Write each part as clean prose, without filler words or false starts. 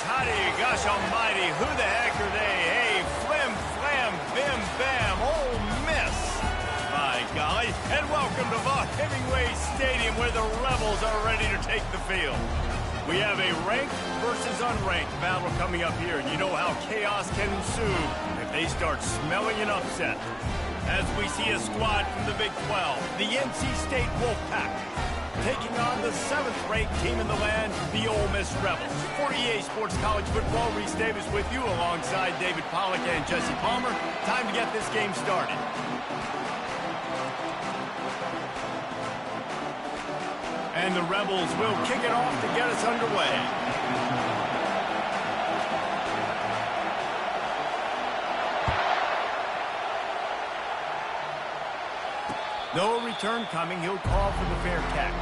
Hotty, gosh almighty, who the heck are they? Hey, flim, flam, bim, bam, Ole Miss. My golly, and welcome to Vaught Hemingway Stadium where the Rebels are ready to take the field. We have a ranked versus unranked battle coming up here, and you know how chaos can ensue if they start smelling an upset. As we see a squad from the Big 12, the NC State Wolfpack, taking on the 7th-ranked team in the land, the Ole Miss Rebels. For EA Sports College Football, Reese Davis with you alongside David Pollack and Jesse Palmer. Time to get this game started. And the Rebels will kick it off to get us underway. No return coming. He'll call for the fair catch.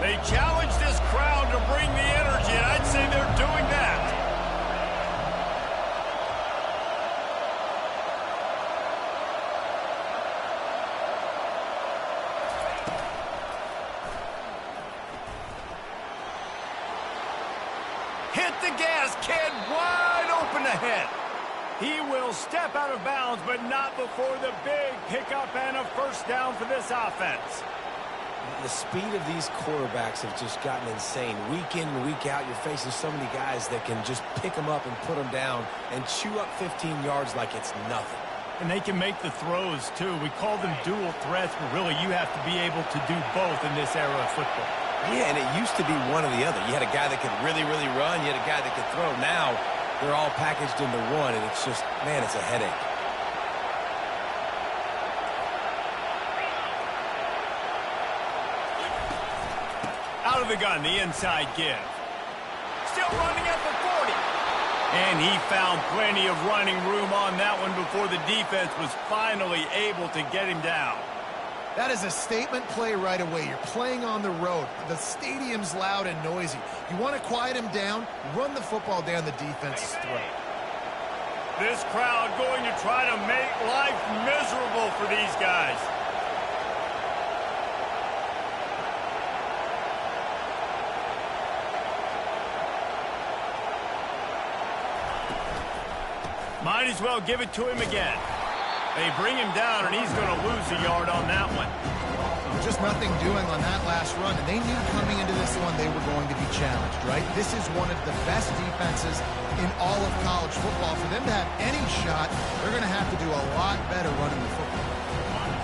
They challenge this crowd to bring the energy, and I'd say they're doing that. Hit the gas, kid, wide open ahead. He will step out of bounds, but not before the big pickup and a first down for this offense. The speed of these quarterbacks have just gotten insane. Week in and week out, you're facing so many guys that can just pick them up and put them down and chew up 15 yards like it's nothing. And they can make the throws, too. We call them dual threats, but really you have to be able to do both in this era of football. Yeah, and it used to be one or the other. You had a guy that could really, really run. You had a guy that could throw. Now they're all packaged into one, and it's just, man, it's a headache. Out of the gun, the inside give. Still running at the 40. And he found plenty of running room on that one before the defense was finally able to get him down. That is a statement play right away. You're playing on the road. The stadium's loud and noisy. You want to quiet him down, run the football down the defense's throat. This crowd going to try to make life miserable for these guys. Might as well give it to him again. They bring him down, and he's going to lose a yard on that one. Just nothing doing on that last run, and they knew coming into this one they were going to be challenged, right? This is one of the best defenses in all of college football. For them to have any shot, they're going to have to do a lot better running the football.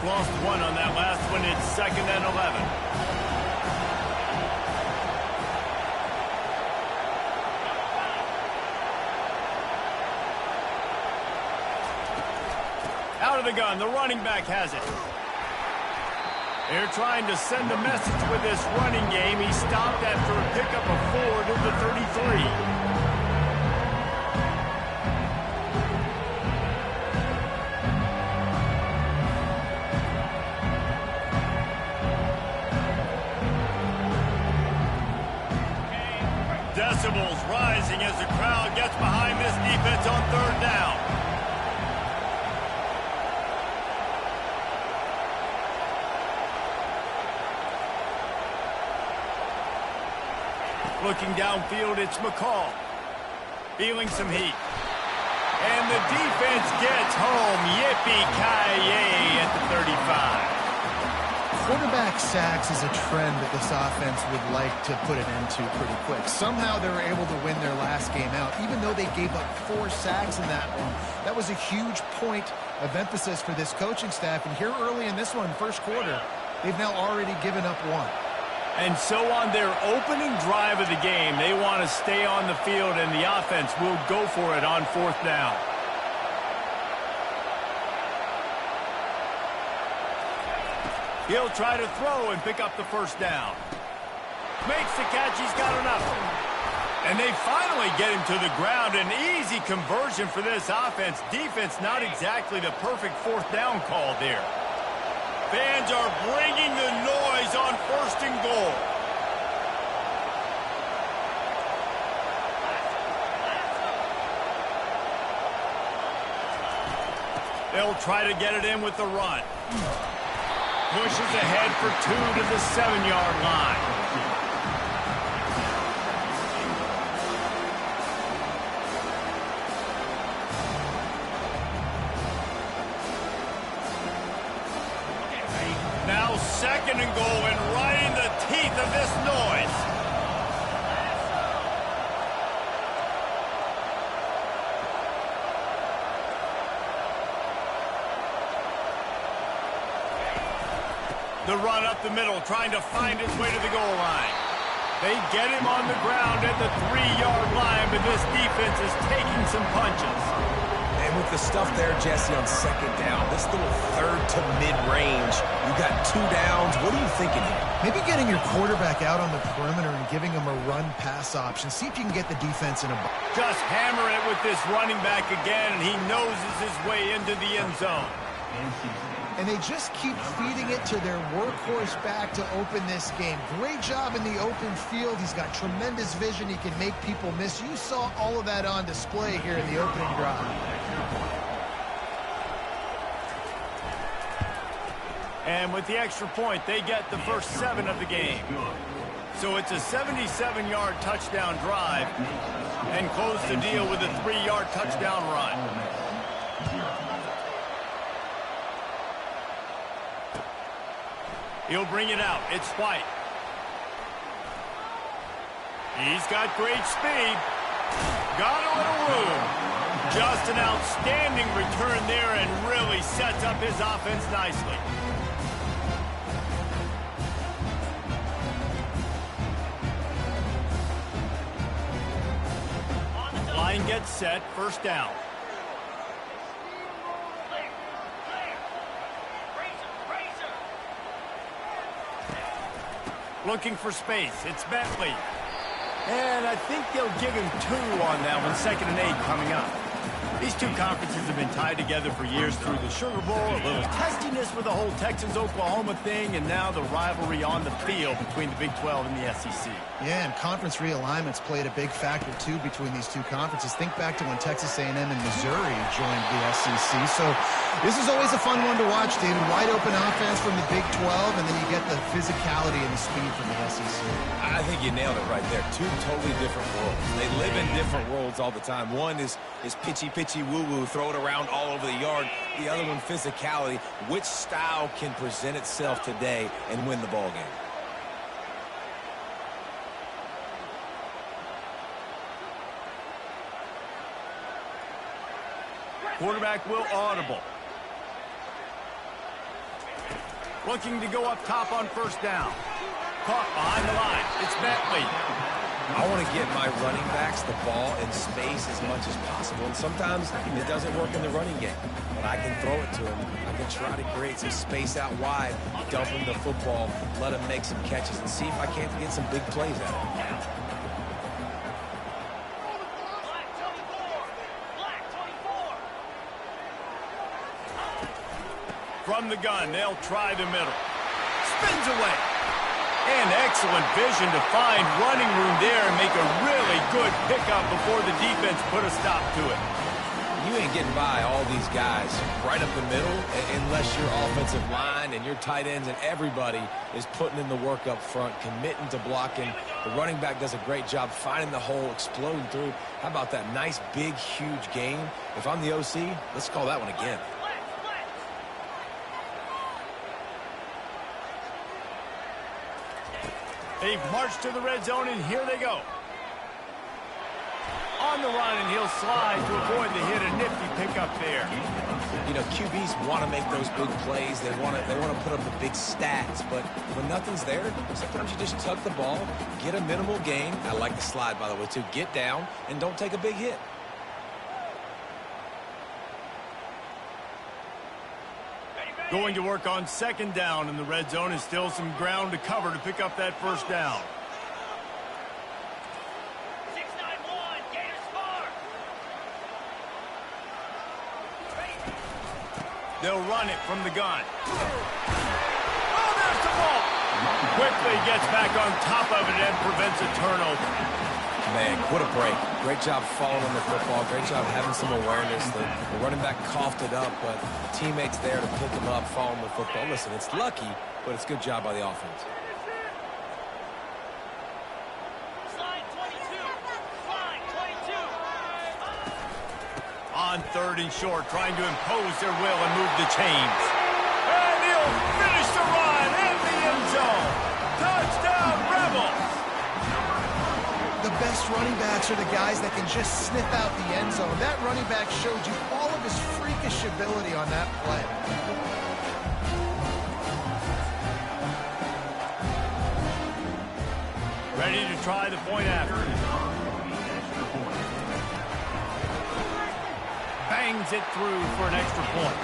Lost one on that last one. It's 2nd and 11. Out of the gun, the running back has it. They're trying to send a message with this running game. He stopped after a pickup of 4 to the 33. decibels rising as the crowd gets behind this defense on third down. Looking downfield, it's McCall. Feeling some heat. And the defense gets home. Yippee-ki-yay at the 35. Quarterback sacks is a trend that this offense would like to put an end to pretty quick. Somehow they were able to win their last game out, even though they gave up 4 sacks in that one. That was a huge point of emphasis for this coaching staff. And here early in this one, first quarter, they've now already given up 1. And so on their opening drive of the game, they want to stay on the field, and the offense will go for it on fourth down. He'll try to throw and pick up the first down. Makes the catch. He's got enough. And they finally get him to the ground. An easy conversion for this offense. Defense not exactly the perfect fourth down call there. Fans are bringing the noise on first and goal. They'll try to get it in with the run. Pushes ahead for 2 to the 7-yard line. Now second and goal, and right in the teeth of this noise. The run up the middle, trying to find his way to the goal line. They get him on the ground at the 3-yard line, but this defense is taking some punches. And with the stuff there, Jesse, on second down, this little third to mid-range, you got 2 downs. What are you thinking here? Maybe getting your quarterback out on the perimeter and giving him a run-pass option. See if you can get the defense in a box. Just hammer it with this running back again, and he noses his way into the end zone. And they just keep feeding it to their workhorse back to open this game. Great job in the open field. He's got tremendous vision. He can make people miss. You saw all of that on display here in the opening drive. And with the extra point, they get the first 7 of the game. So it's a 77-yard touchdown drive and close the deal with a 3-yard touchdown run. He'll bring it out. It's White. He's got great speed. Got a little room. Just an outstanding return there and really sets up his offense nicely. Line gets set. First down. Looking for space. It's Bentley. And I think they'll give him 2 on that one. 2nd and 8 coming up. These two conferences have been tied together for years through the Sugar Bowl, a little testiness with the whole Texas-Oklahoma thing, and now the rivalry on the field between the Big 12 and the SEC. Yeah, and conference realignments played a big factor, too, between these two conferences. Think back to when Texas A&M and Missouri joined the SEC. So this is always a fun one to watch, David. Wide open offense from the Big 12, and then you get the physicality and the speed from the SEC. I think you nailed it right there. 2 totally different worlds. They live in different worlds all the time. One is pitchy woo-woo, throw it around all over the yard. The other one, physicality. Which style can present itself today and win the ball game? Quarterback will audible. Looking to go up top on first down. Caught behind the line. It's Bentley. I want to get my running backs the ball in space as much as possible. And sometimes it doesn't work in the running game. But I can throw it to him. I can try to create some space out wide, dump him the football, let him make some catches, and see if I can't get some big plays out of him. From the gun, they'll try the middle. Spins away. And excellent vision to find running room there and make a really good pickup before the defense put a stop to it. You ain't getting by all these guys right up the middle unless your offensive line and your tight ends and everybody is putting in the work up front, committing to blocking. The running back does a great job finding the hole, exploding through. How about that nice, big, huge gain? If I'm the OC, let's call that one again. They've marched to the red zone, and here they go. On the run, and he'll slide to avoid the hit. A nifty pickup there. You know, QBs want to make those big plays. They want to put up the big stats. But when nothing's there, sometimes you just tuck the ball, get a minimal gain. I like the slide, by the way, too. Get down and don't take a big hit. Going to work on second down in the red zone, and still some ground to cover to pick up that first down. They'll run it from the gun. Oh, there's the ball. Quickly gets back on top of it and prevents a turnover. Man, what a break. Great job following the football. Great job having some awareness. The running back coughed it up, but teammates there to pick him up, following the football. Listen, it's lucky, but it's a good job by the offense. On third and short, trying to impose their will and move the chains. And he'll finish the run in the end zone. Touchdown, Rebels! The best running backs are the guys that can just sniff out the end zone. That running back showed you all of his freakish ability on that play. Ready to try the point after. Bangs it through for an extra point.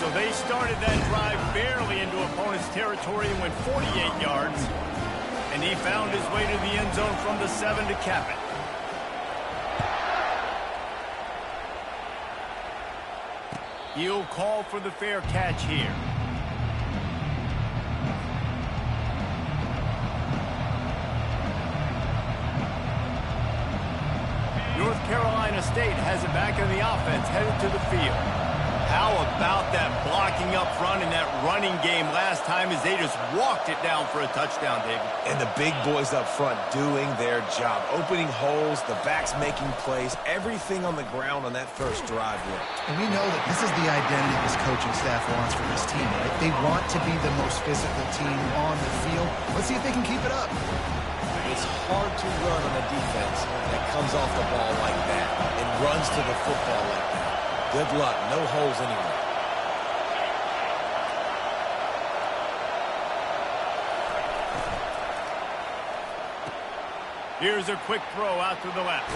So they started that drive barely into opponent's territory and went 48 yards. And he found his way to the end zone from the 7 to cap it. He'll call for the fair catch here. North Carolina State has it back in the offense, headed to the field. How about that blocking up front and that running game last time as they just walked it down for a touchdown, David? And the big boys up front doing their job, opening holes, the backs making plays, everything on the ground on that first drive worked. And we know that this is the identity this coaching staff wants for this team, right? They want to be the most physical team on the field. Let's see if they can keep it up. It's hard to run on a defense that comes off the ball like that and runs to the football like that. Good luck. No holes anywhere. Here's a quick throw out to the left.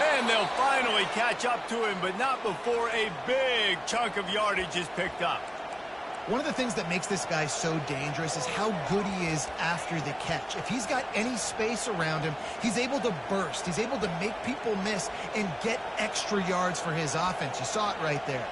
And they'll finally catch up to him, but not before a big chunk of yardage is picked up. One of the things that makes this guy so dangerous is how good he is after the catch. If he's got any space around him, he's able to burst. He's able to make people miss and get extra yards for his offense. You saw it right there.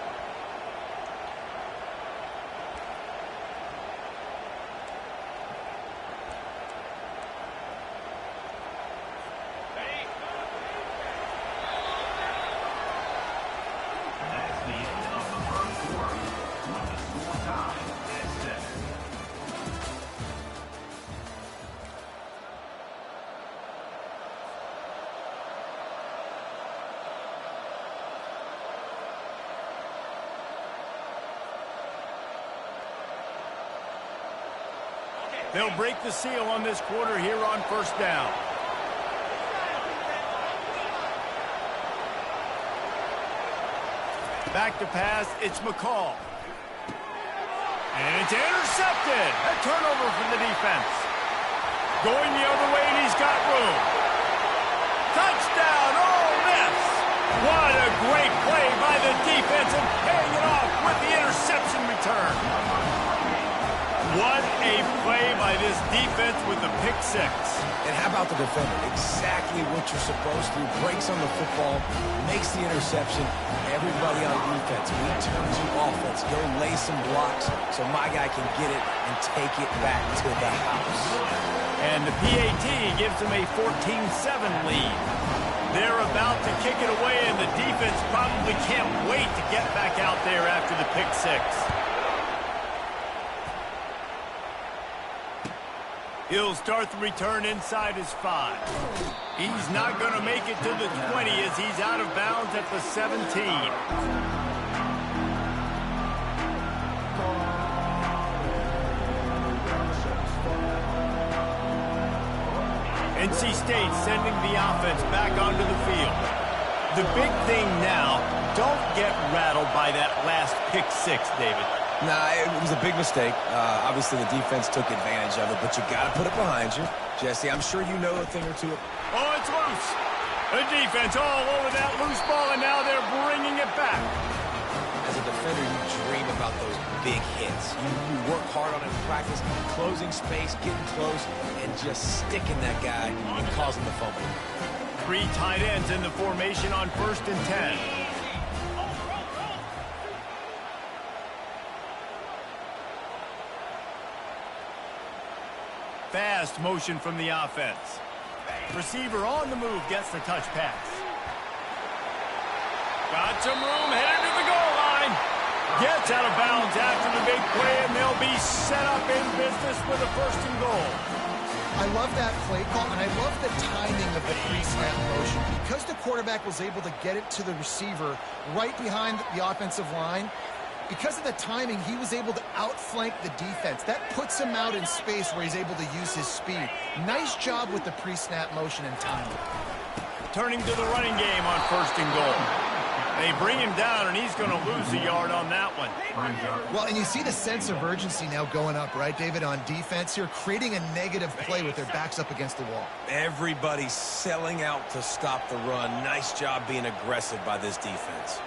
They'll break the seal on this quarter here on first down. Back to pass, it's McCall. And it's intercepted. A turnover for the defense. Going the other way, and he's got room. Touchdown, Ole Miss. What a great play by the defense and paying it off with the interception return. What a play by this defense with the pick six. And how about the defender? Exactly what you're supposed to. Breaks on the football, makes the interception. Everybody on defense, we turn to offense. Go lay some blocks so my guy can get it and take it back to the house. And the PAT gives them a 14-7 lead. They're about to kick it away, and the defense probably can't wait to get back out there after the pick six. He'll start the return inside his 5. He's not going to make it to the 20 as he's out of bounds at the 17. NC State sending the offense back onto the field. The big thing now, don't get rattled by that last pick six, David. Nah, it was a big mistake. Obviously, the defense took advantage of it, but you got to put it behind you. Jesse, I'm sure you know a thing or two. Oh, it's loose. The defense all over that loose ball, and now they're bringing it back. As a defender, you dream about those big hits. You work hard on it in practice, closing space, getting close, and just sticking that guy and causing the fumble. 3 tight ends in the formation on 1st and 10. Fast motion from the offense. Receiver on the move gets the touch pass. Got some room, headed to the goal line. Gets out of bounds after the big play, and they'll be set up in business with a 1st and goal. I love that play call, and I love the timing of the pre-snap motion. Because the quarterback was able to get it to the receiver right behind the offensive line, because of the timing, he was able to outflank the defense. That puts him out in space where he's able to use his speed. Nice job with the pre-snap motion and timing. Turning to the running game on 1st and goal. They bring him down, and he's going to lose a yard on that one. Well, and you see the sense of urgency now going up, right, David, on defense here, creating a negative play with their backs up against the wall. Everybody's selling out to stop the run. Nice job being aggressive by this defense.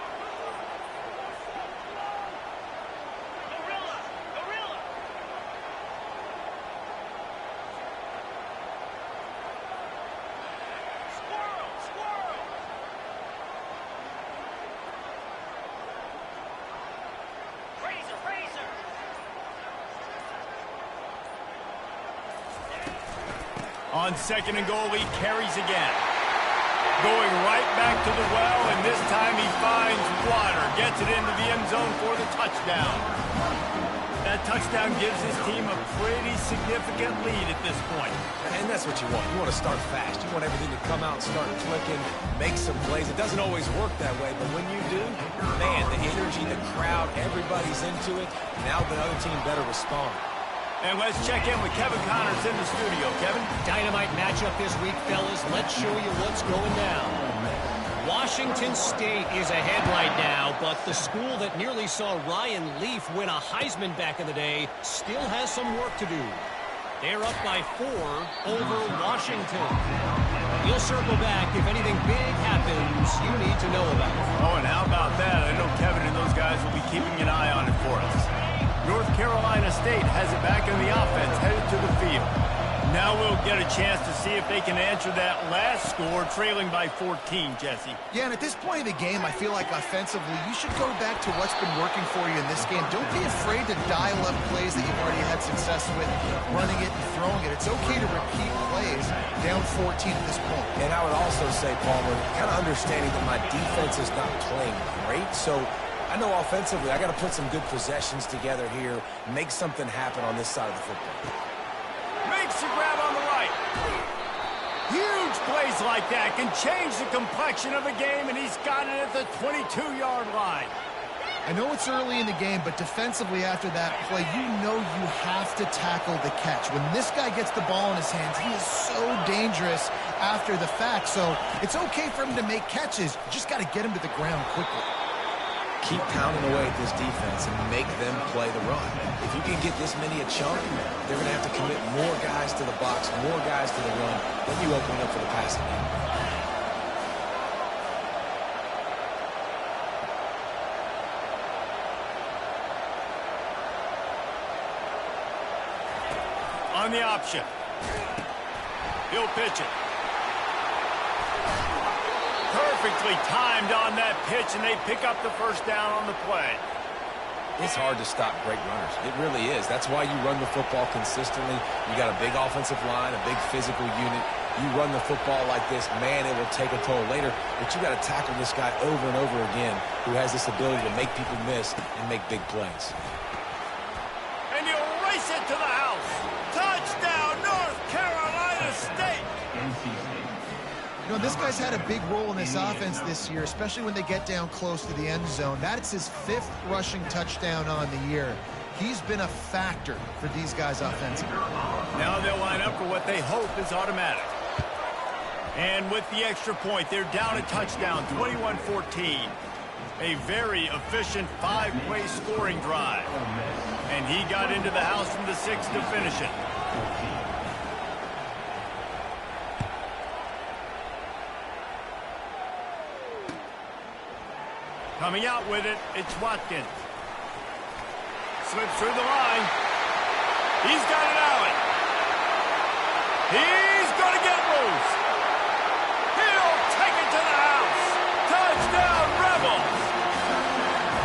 On 2nd and goal, he carries again. Going right back to the well, and this time he finds water. Gets it into the end zone for the touchdown. That touchdown gives his team a pretty significant lead at this point. And that's what you want. You want to start fast. You want everything to come out and start clicking, make some plays. It doesn't always work that way, but when you do, man, the energy, the crowd, everybody's into it. Now the other team better respond. And let's check in with Kevin Connors in the studio. Kevin? Dynamite matchup this week, fellas. Let's show you what's going down. Washington State is ahead right now, but the school that nearly saw Ryan Leaf win a Heisman back in the day still has some work to do. They're up by 4 over Washington. We'll circle back if anything big happens you need to know about. Oh, and how about that? I know Kevin and those guys will be keeping an eye on it for us. North Carolina State has it back in the offense, headed to the field. Now we'll get a chance to see if they can answer that last score, trailing by 14, Jesse. Yeah, and at this point of the game, I feel like offensively, you should go back to what's been working for you in this game. Don't be afraid to dial up plays that you've already had success with, running it and throwing it. It's okay to repeat plays down 14 at this point. And I would also say, Palmer, kind of understanding that my defense is not playing great, so I know offensively I got to put some good possessions together here, make something happen on this side of the football. Makes the grab on the right. Huge plays like that can change the complexion of a game, and he's got it at the 22-yard line. I know it's early in the game, but defensively after that play, you know you have to tackle the catch. When this guy gets the ball in his hands, he is so dangerous after the fact. So it's okay for him to make catches. You just got to get him to the ground quickly. Keep pounding away at this defense and make them play the run. If you can get this many a chunk, they're going to have to commit more guys to the box, more guys to the run, then you open it up for the passing game. On the option. He'll pitch it. Perfectly timed on that pitch, and they pick up the first down on the play. It's hard to stop great runners. It really is. That's why you run the football consistently. You got a big offensive line, a big physical unit. You run the football like this, man, it will take a toll later. But you got to tackle this guy over and over again who has this ability to make people miss and make big plays. And you'll race it to the house. Touchdown, North Carolina State. You know, this guy's had a big role in this offense this year, especially when they get down close to the end zone. That's his 5th rushing touchdown on the year. He's been a factor for these guys offensively. Now they'll line up for what they hope is automatic. And with the extra point, they're down a touchdown, 21-14. A very efficient 5-play scoring drive. And he got into the house from the 6 to finish it. Coming out with it, it's Watkins. Slips through the line. He's got it out. He's going to get loose. He'll take it to the house. Touchdown, Rebels.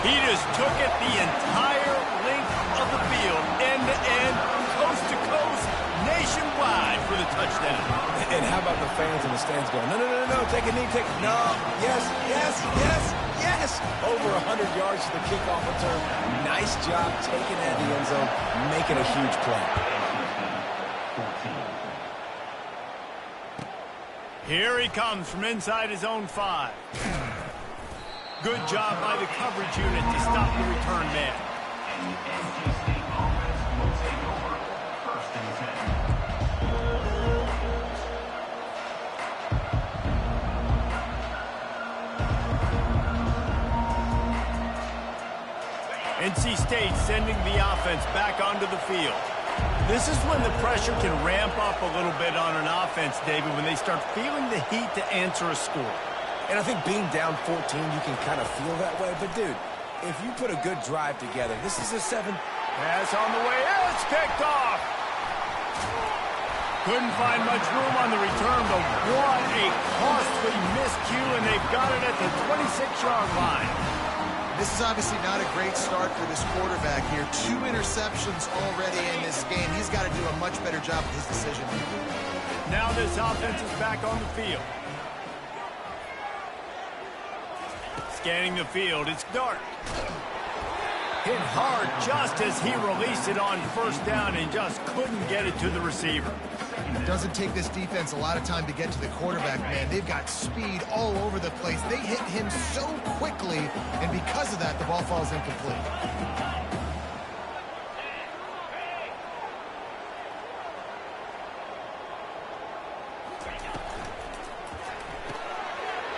He just took it the entire length of the field, end to end, coast to coast, nationwide for the touchdown. And how about the fans in the stands going, no, no, no, no, take a knee, take it. No, yes, yes, yes, yes. Over 100 yards to the kickoff return. Nice job taking it in the end zone, making a huge play. Here he comes from inside his own 5. Good job by the coverage unit to stop the return man. NC State sending the offense back onto the field. This is when the pressure can ramp up a little bit on an offense, David, when they start feeling the heat to answer a score. And I think being down 14, you can kind of feel that way. But, dude, if you put a good drive together, this is a 7. Pass on the way. It's picked off. Couldn't find much room on the return, but what a costly miscue, and they've got it at the 26-yard line. This is obviously not a great start for this quarterback here. 2 interceptions already in this game. He's got to do a much better job with his decision. Now this offense is back on the field. Scanning the field, it's Dart. Hit hard just as he released it on first down and just couldn't get it to the receiver. It doesn't take this defense a lot of time to get to the quarterback, man. They've got speed all over the place. They hit him so quickly, and because of that, the ball falls incomplete.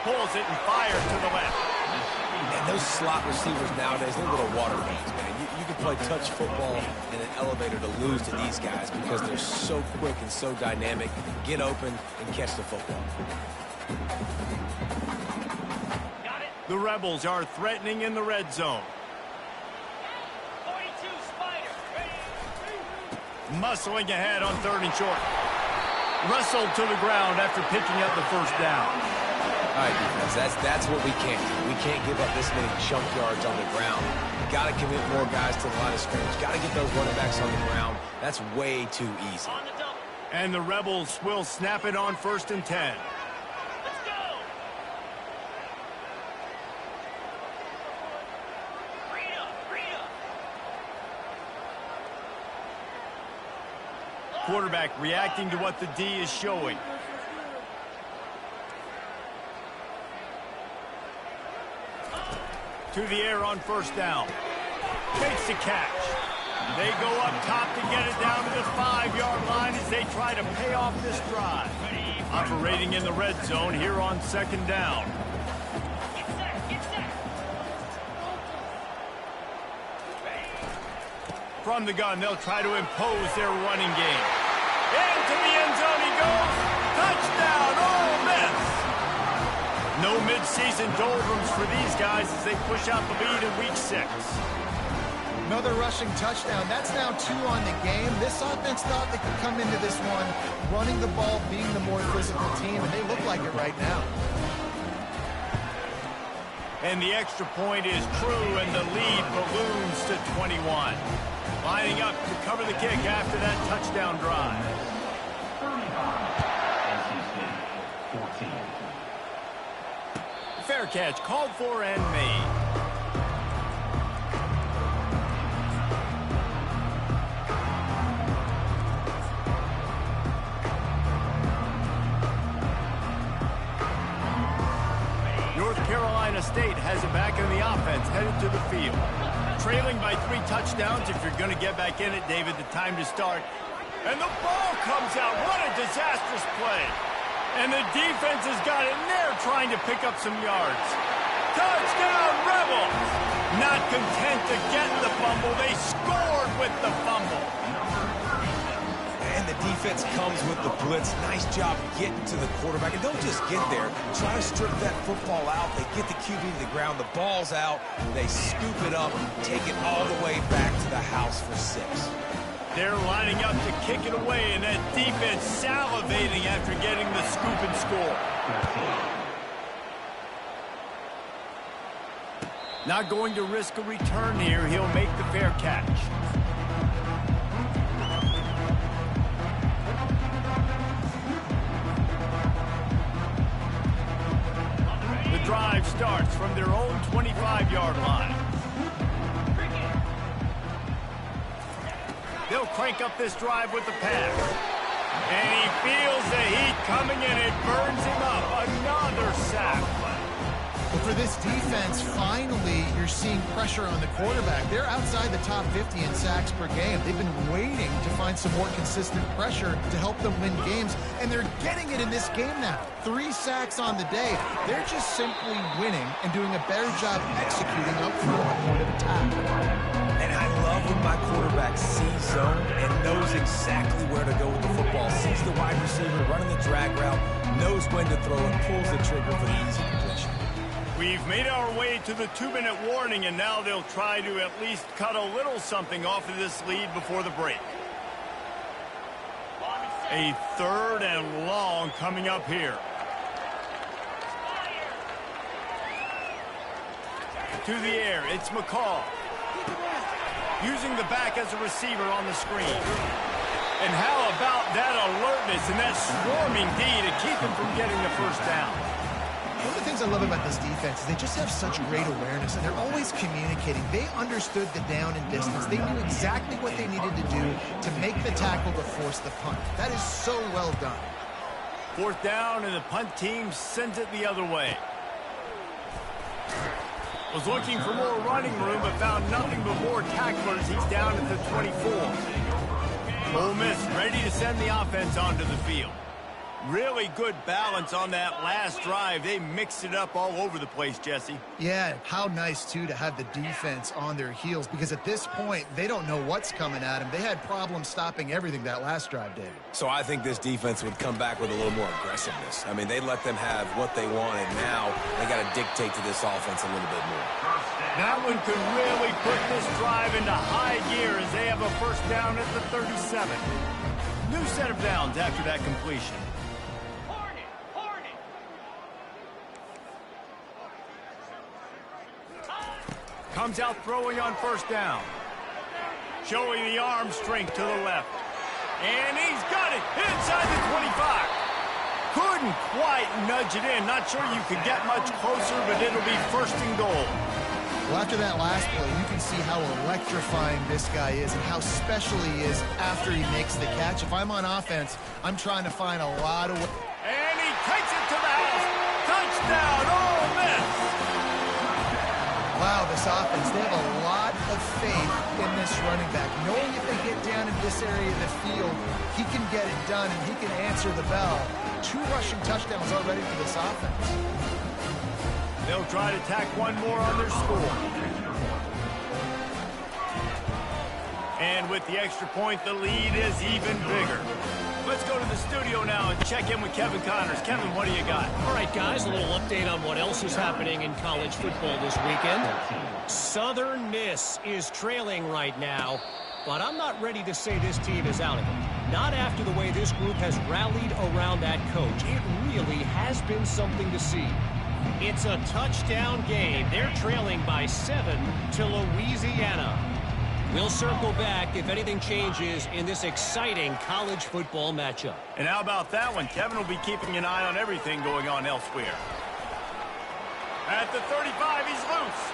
Pulls it and fires to the left. And those slot receivers nowadays, they're little water guns, man. You can play touch football in an elevator to lose to these guys because they're so quick and so dynamic. Get open and catch the football. The Rebels are threatening in the red zone. 42 Spider. Muscling ahead on 3rd and short. Wrestled to the ground after picking up the first down. All right, defense, that's what we can't do. We can't give up this many chunk yards on the ground. Got to commit more guys to the line of scrimmage. Got to get those running backs on the ground. That's way too easy. On the double. And the Rebels will snap it on 1st and 10. Let's go. Rita. Quarterback reacting to what the D is showing. To the air on first down. Takes the catch. They go up top to get it down to the 5-yard line as they try to pay off this drive. Operating in the red zone here on 2nd down. Get set. From the gun, they'll try to impose their running game. Into the end zone he goes. Touchdown, Ole Miss. No midseason doldrums for these guys as they push out the lead in week 6. Another rushing touchdown. That's now 2 on the game. This offense thought they could come into this one running the ball, being the more physical team, and they look like it right now. And the extra point is true, and the lead balloons to 21. Lining up to cover the kick after that touchdown drive. Fair catch called for and made. North Carolina State has it back in the offense, headed to the field. Trailing by 3 touchdowns. If you're going to get back in it, David, the time to start. And the ball comes out. What a disastrous play. And the defense has got in there trying to pick up some yards. Touchdown, Rebels! Not content to get the fumble, they scored with the fumble. And the defense comes with the blitz. Nice job getting to the quarterback. And don't just get there. Try to strip that football out. They get the QB to the ground. The ball's out. They scoop it up, take it all the way back to the house for 6. They're lining up to kick it away, and that defense salivating after getting the scoop and score. Not going to risk a return here. He'll make the fair catch. The drive starts from their own 25-yard line. They'll crank up this drive with the pass. And he feels the heat coming and it burns him up. Another sack. But for this defense, finally, you're seeing pressure on the quarterback. They're outside the top 50 in sacks per game. They've been waiting to find some more consistent pressure to help them win games, and they're getting it in this game now. 3 sacks on the day. They're just simply winning and doing a better job executing up front on point of attack. And I love when my quarterback sees zone and knows exactly where to go with the football. Sees the wide receiver running the drag route, knows when to throw, and pulls the trigger for the easy completion. We've made our way to the 2-minute warning, and now they'll try to at least cut a little something off of this lead before the break. A 3rd and long coming up here. To the air, it's McCall. Using the back as a receiver on the screen. And how about that alertness and that swarming D to keep him from getting the first down? One of the things I love about this defense is they just have such great awareness, and they're always communicating. They understood the down and distance. They knew exactly what they needed to do to make the tackle to force the punt. That is so well done. 4th down, and the punt team sends it the other way. Was looking for more running room, but found nothing but more tacklers. He's down at the 24. Ole Miss ready to send the offense onto the field. Really good balance on that last drive. They mixed it up all over the place, Jesse. Yeah, how nice, too, to have the defense on their heels, because at this point, they don't know what's coming at them. They had problems stopping everything that last drive did. So I think this defense would come back with a little more aggressiveness. I mean, they let them have what they wanted. Now they got to dictate to this offense a little bit more. That one could really put this drive into high gear as they have a first down at the 37. New set of downs after that completion. Comes out throwing on first down. Showing the arm strength to the left. And he's got it inside the 25. Couldn't quite nudge it in. Not sure you could get much closer, but it'll be 1st and goal. Well, after that last play, you can see how electrifying this guy is and how special he is after he makes the catch. If I'm on offense, I'm trying to find a lot of... And he takes it to the house. Touchdown, Ole Miss. Wow, this offense, they have a lot of faith in this running back. Knowing if they get down in this area of the field, he can get it done and he can answer the bell. 2 rushing touchdowns already for this offense. They'll try to tack one more on their score. And with the extra point, the lead is even bigger. Let's go to the studio now and check in with Kevin Connors. Kevin, what do you got? All right, guys, a little update on what else is happening in college football this weekend. Southern Miss is trailing right now, but I'm not ready to say this team is out of it. Not after the way this group has rallied around that coach. It really has been something to see. It's a touchdown game. They're trailing by 7 to Louisiana. We'll circle back if anything changes in this exciting college football matchup. And how about that one? Kevin will be keeping an eye on everything going on elsewhere. At the 35, he's loose.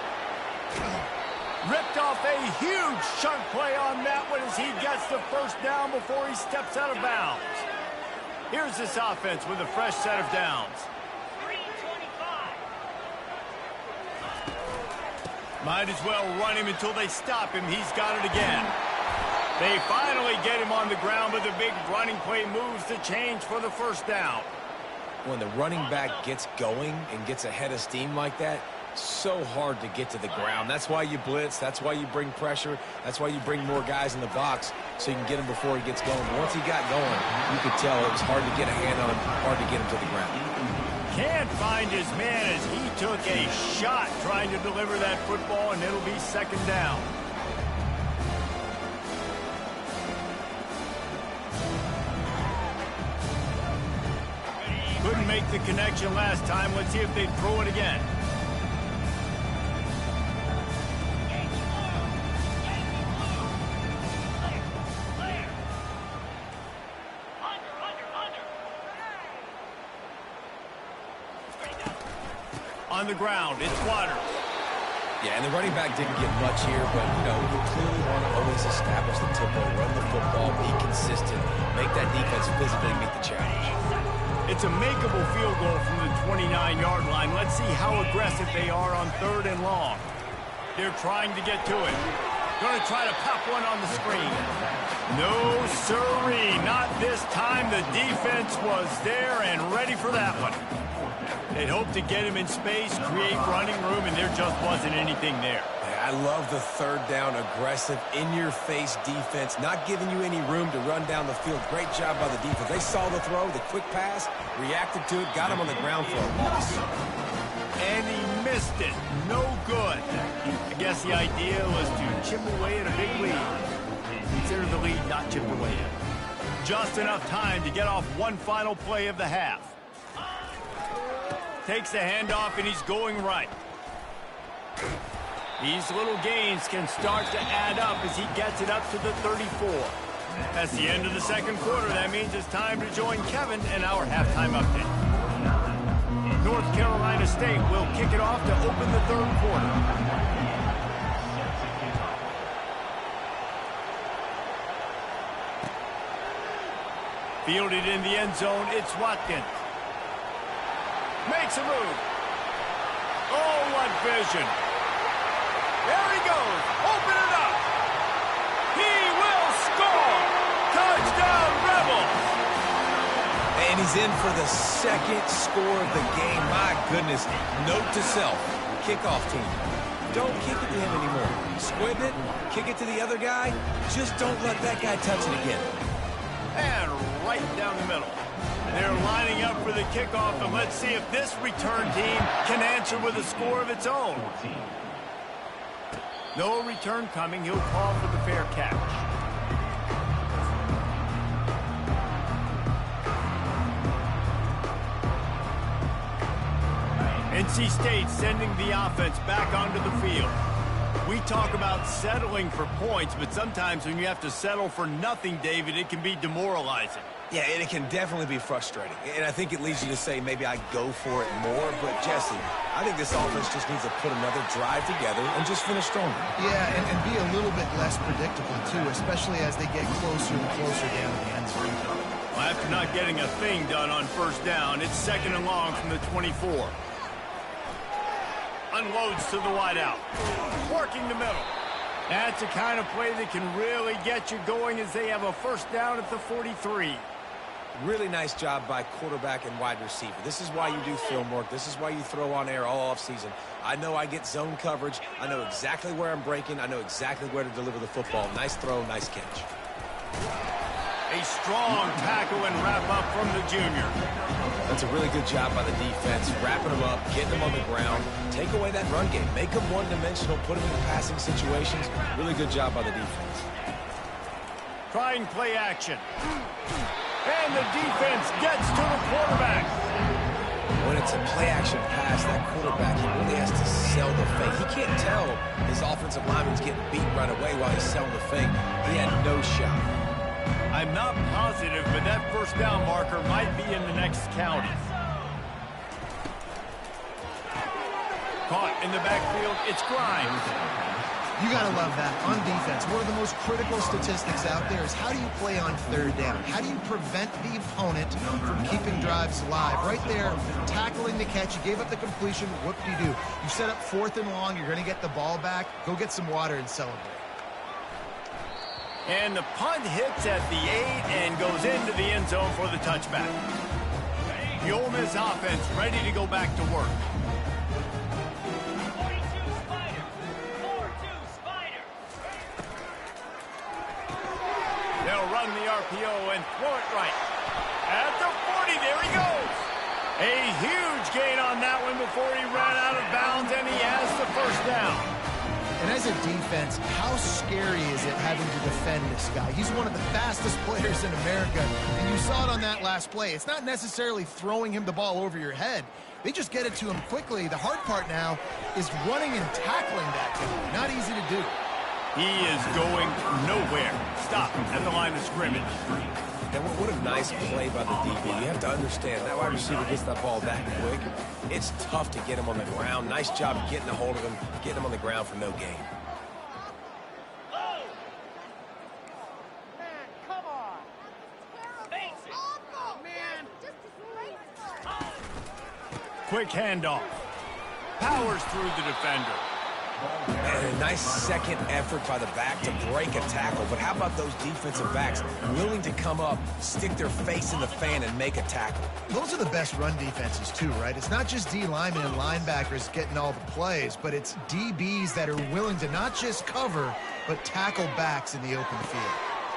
Ripped off a huge chunk play on that one as he gets the first down before he steps out of bounds. Here's this offense with a fresh set of downs. 325. Might as well run him until they stop him. He's got it again. They finally get him on the ground, but the big running play moves the change for the first down. When the running back gets going and gets ahead of steam like that, so hard to get to the ground. That's why you blitz. That's why you bring pressure. That's why you bring more guys in the box so you can get him before he gets going. But once he got going, you could tell it was hard to get a hand on him, hard to get him to the ground. Can't find his man as he took a shot trying to deliver that football, and it'll be second down. Couldn't make the connection last time. Let's see if they throw it again. On the ground, it's Waters. Yeah, and the running back didn't get much here, but, you know, you clearly want to always establish the tempo, run the football, be consistent, make that defense physically meet the challenge. It's a makeable field goal from the 29-yard line. Let's see how aggressive they are on 3rd and long. They're trying to get to it. Going to try to pop one on the screen. No, sirree, not this time. The defense was there and ready for that one. They'd hoped to get him in space, create running room, and there just wasn't anything there. I love the 3rd down, aggressive, in-your-face defense, not giving you any room to run down the field. Great job by the defense. They saw the throw, the quick pass, reacted to it, got him on the ground for a loss. And he missed it. No good. I guess the idea was to chip away at a big lead. Consider the lead not chipped away at. Just enough time to get off one final play of the half. Takes the handoff, and he's going right. These little gains can start to add up as he gets it up to the 34. That's the end of the second quarter. That means it's time to join Kevin in our halftime update. North Carolina State will kick it off to open the 3rd quarter. Fielded in the end zone, it's Watkins. Makes a move. Oh, what vision. There he goes. Open it up. He will score. Touchdown, Rebels. And he's in for the 2nd score of the game. My goodness. Note to self. Kickoff team. Don't kick it to him anymore. Squib it. Kick it to the other guy. Just don't let that guy touch it again. And right down the middle. They're lining up for the kickoff, and let's see if this return team can answer with a score of its own. No return coming. He'll call for the fair catch. NC State sending the offense back onto the field. We talk about settling for points, but sometimes when you have to settle for nothing, David, it can be demoralizing. Yeah, and it can definitely be frustrating. And I think it leads you to say maybe I go for it more. But, Jesse, I think this offense just needs to put another drive together and just finish stronger. Yeah, and be a little bit less predictable, too, especially as they get closer and closer down to the end zone. Well, after not getting a thing done on 1st down, it's 2nd and long from the 24. Unloads to the wideout. Working the middle. That's the kind of play that can really get you going as they have a 1st down at the 43. Really nice job by quarterback and wide receiver. This is why you do film work. This is why you throw on air all offseason. I know I get zone coverage. I know exactly where I'm breaking. I know exactly where to deliver the football. Nice throw, nice catch. A strong tackle and wrap up from the junior. That's a really good job by the defense, wrapping them up, getting them on the ground, take away that run game, make them one-dimensional, put them in passing situations. Really good job by the defense. Trying play action. And the defense gets to the quarterback. When it's a play-action pass, that quarterback, he really has to sell the fake. He can't tell his offensive lineman's getting beat right away while he's selling the fake. He had no shot. I'm not positive, but that first down marker might be in the next county. Caught in the backfield, it's Grimes. You got to love that. On defense, one of the most critical statistics out there is how do you play on third down? How do you prevent the opponent from keeping drives alive? Right there, tackling the catch. You gave up the completion. Whoop-de-doo. You set up 4th and long. You're going to get the ball back. Go get some water and celebrate. And the punt hits at the 8 and goes into the end zone for the touchback. The Ole Miss offense ready to go back to work. 42 Spider. 4-2 Spider. They'll run the RPO and throw it right. At the 40, there he goes. A huge gain on that one before he ran out of bounds, and he has the first down. And as a defense, how scary is it having to defend this guy? He's one of the fastest players in America, and you saw it on that last play. It's not necessarily throwing him the ball over your head. They just get it to him quickly. The hard part now is running and tackling that guy. Not easy to do. He is going nowhere. Stop at the line of scrimmage. And what a nice play by the DB. You have to understand, that wide receiver gets that ball that quick. It's tough to get him on the ground. Nice job getting a hold of him, getting him on the ground for no gain. Quick handoff. Powers through the defender. And a nice second effort by the back to break a tackle. But how about those defensive backs willing to come up, stick their face in the fan, and make a tackle? Those are the best run defenses, too, right? It's not just D linemen and linebackers getting all the plays, but it's DBs that are willing to not just cover, but tackle backs in the open field.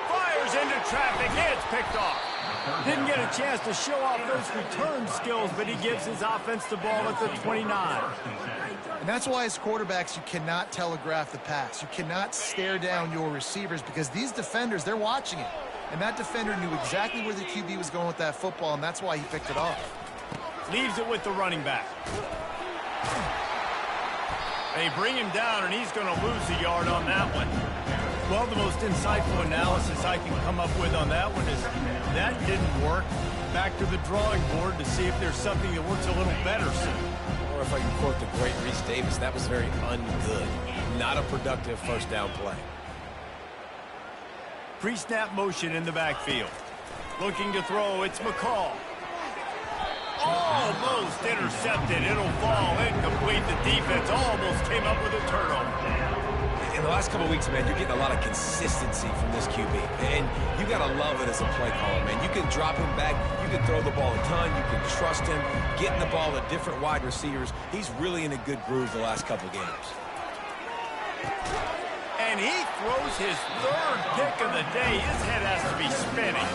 Fires into traffic. It's picked off. Didn't get a chance to show off those return skills, but he gives his offense the ball at the 29. And that's why as quarterbacks, you cannot telegraph the pass. You cannot stare down your receivers because these defenders, they're watching it. And that defender knew exactly where the QB was going with that football, and that's why he picked it off. Leaves it with the running back. They bring him down, and he's going to lose a yard on that one. Well, the most insightful analysis I can come up with on that one is that didn't work. Back to the drawing board to see if there's something that works a little better soon. Or if I can quote the great Reese Davis, that was very ungood. Not a productive first down play. Pre-snap motion in the backfield. Looking to throw, it's McCall. Almost intercepted. It'll fall incomplete. The defense almost came up with a turnover. In the last couple of weeks, man, you're getting a lot of consistency from this QB. And you got to love it as a play caller, man. You can drop him back. You can throw the ball a ton. You can trust him. Getting the ball to different wide receivers. He's really in a good groove the last couple of games. And he throws his third pick of the day. His head has to be spinning.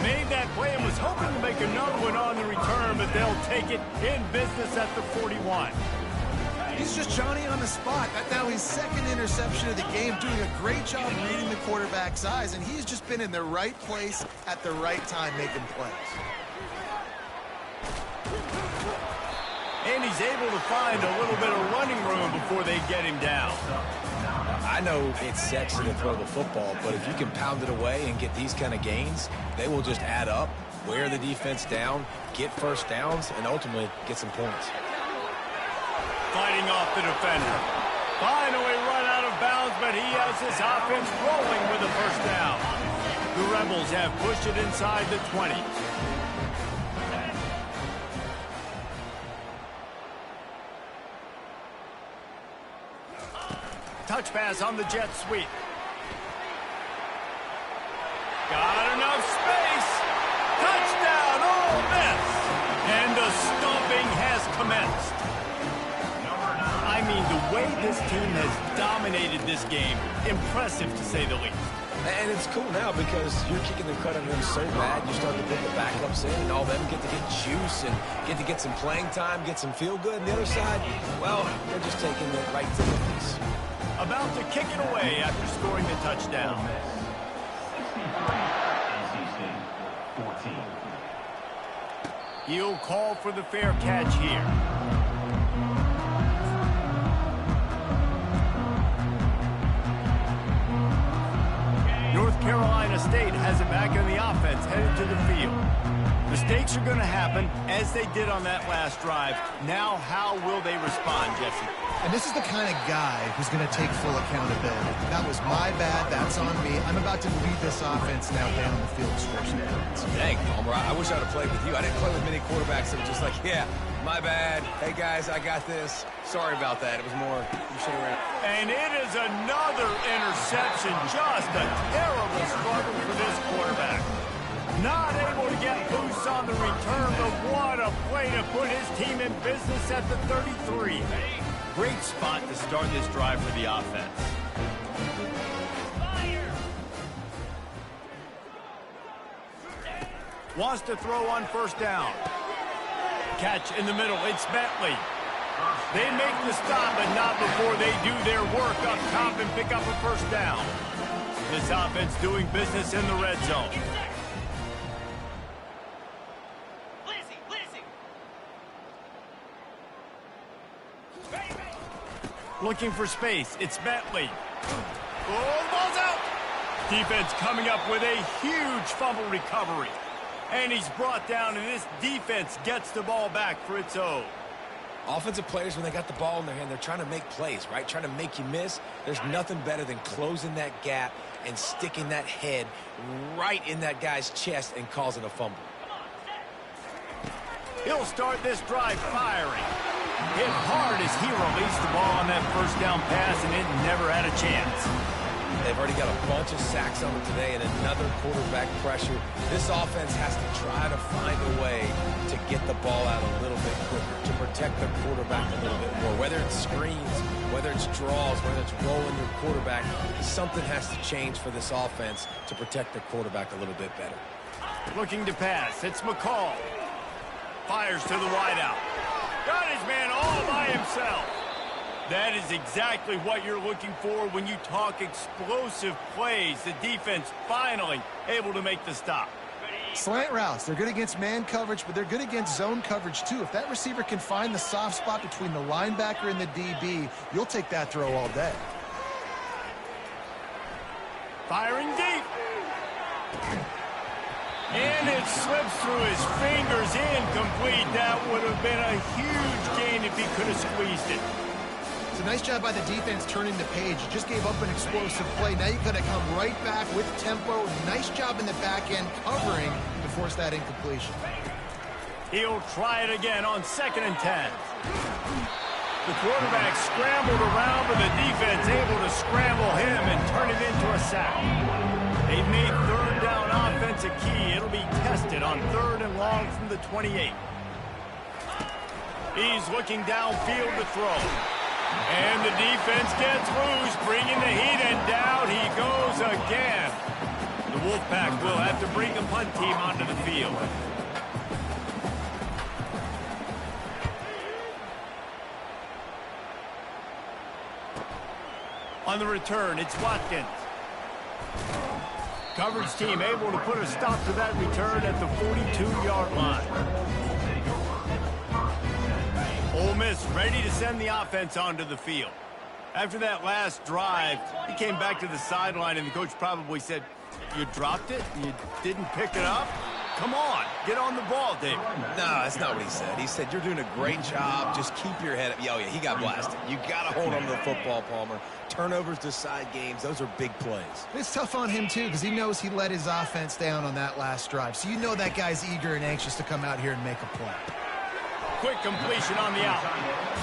Made that play and was hoping to make another one on the return, but they'll take it in business at the 41. He's just Johnny on the spot. That's now his second interception of the game, doing a great job reading the quarterback's eyes, and he's just been in the right place at the right time making plays. And he's able to find a little bit of running room before they get him down. I know it's sexy to throw the football, but if you can pound it away and get these kind of gains, they will just add up, wear the defense down, get first downs, and ultimately get some points. Fighting off the defender. Finally run out of bounds, but he has his offense rolling with a first down. The Rebels have pushed it inside the 20. Touch pass on the jet sweep. Got enough space. Touchdown, Ole Miss. And the stomping has commenced. I mean, the way this team has dominated this game, impressive to say the least. And it's cool now because you're kicking the crud on them so bad, you start to put the backups in, and all of them get to get juice and get some playing time, get some feel good. And the other side, well, they're just taking it right to the face. About to kick it away after scoring the touchdown. He'll call for the fair catch here. North Carolina State has it back in the offense, headed to the field. Mistakes are going to happen, as they did on that last drive. Now, how will they respond, Jesse? And this is the kind of guy who's going to take full accountability. That was my bad. That's on me. I'm about to lead this offense now down the field and score some points. Dang, Palmer, I wish I'd have played with you. I didn't play with many quarterbacks that were just like, yeah, my bad. Hey, guys, I got this. Sorry about that. It was more, you should have ran. And it is another interception. Just a terrible struggle for this quarterback. Not able to get loose on the return, but what a play to put his team in business at the 33. Great spot to start this drive for the offense. Fire! Wants to throw on first down. Catch in the middle. It's Bentley. They make the stop, but not before they do their work up top and pick up a first down. This offense doing business in the red zone. Looking for space. It's Bentley. Oh, the ball's out. Defense coming up with a huge fumble recovery. And he's brought down, and this defense gets the ball back for its own. Offensive players, when they got the ball in their hand, they're trying to make plays, right? Trying to make you miss. There's nothing better than closing that gap and sticking that head right in that guy's chest and causing a fumble. He'll start this drive firing. Hit hard as he released the ball on that first down pass, and it never had a chance. They've already got a bunch of sacks on them today and another quarterback pressure. This offense has to try to find a way to get the ball out a little bit quicker, to protect the quarterback a little bit more. Whether it's screens, whether it's draws, whether it's rolling your quarterback, something has to change for this offense to protect the quarterback a little bit better. Looking to pass. It's McCall. Fires to the wideout. Got his man all by himself. That is exactly what you're looking for when you talk explosive plays. The defense finally able to make the stop. Slant routes, they're good against man coverage, but they're good against zone coverage too. If that receiver can find the soft spot between the linebacker and the DB, you'll take that throw all day. Firing deep. And it slips through his fingers, incomplete. That would have been a huge gain if he could have squeezed it. It's a nice job by the defense turning the page. You just gave up an explosive play. Now you got to come right back with tempo. Nice job in the back end covering to force that incompletion. He'll try it again on 2nd and 10. The quarterback scrambled around, but the defense able to scramble him and turn it into a sack. They've made third down offense a key. It'll be tested on 3rd and long from the 28. He's looking downfield to throw. And the defense gets loose, bringing the heat, and down he goes again. The Wolfpack will have to bring the punt team onto the field. On the return, it's Watkins. Coverage team able to put a stop to that return at the 42-yard line. Ole Miss ready to send the offense onto the field. After that last drive, he came back to the sideline, and the coach probably said, "You dropped it? You didn't pick it up? Come on, get on the ball, David." No, that's not what he said. He said, you're doing a great job. Just keep your head up. Oh, yeah, he got blasted. You got to hold on to the football, Palmer. Turnovers decide games. Those are big plays. It's tough on him, too, because he knows he let his offense down on that last drive. So you know that guy's eager and anxious to come out here and make a play. Quick completion on the out.